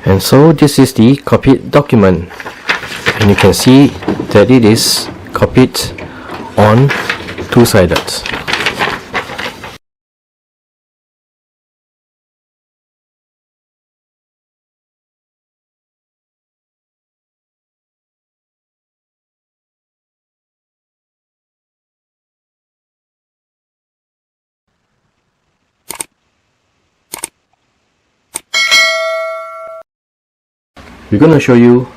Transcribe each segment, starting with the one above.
And so this is the copied document, and you can see that it is copied on two-sided. We're going to show you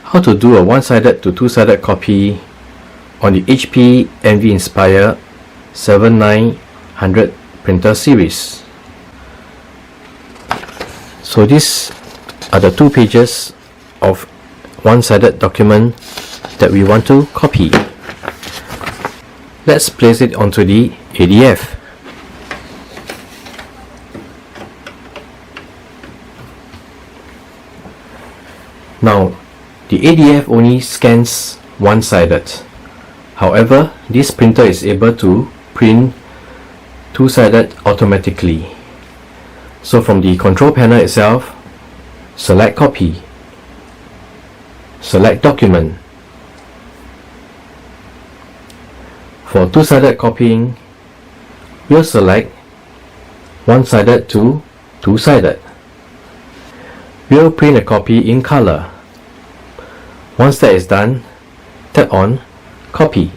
how to do a one-sided to two-sided copy on the HP Envy Inspire 7900 printer series. So these are the two pages of one-sided document that we want to copy. Let's place it onto the ADF. Now, the ADF only scans one-sided. However, this printer is able to print two-sided automatically. So from the control panel itself, select Copy, select Document. For two-sided copying, we'll select one-sided to two-sided. We'll print a copy in color. Once that is done, tap on Copy.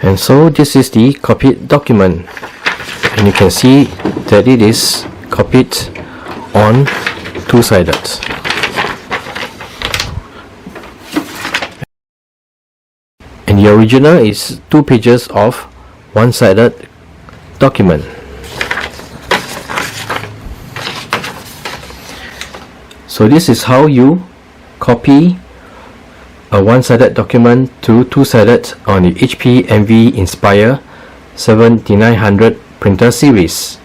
And so this is the copied document, and you can see that it is copied on two-sided. And the original is two pages of one-sided document. So this is how you copy a one-sided document to two-sided on the HP Envy Inspire 7900 printer series.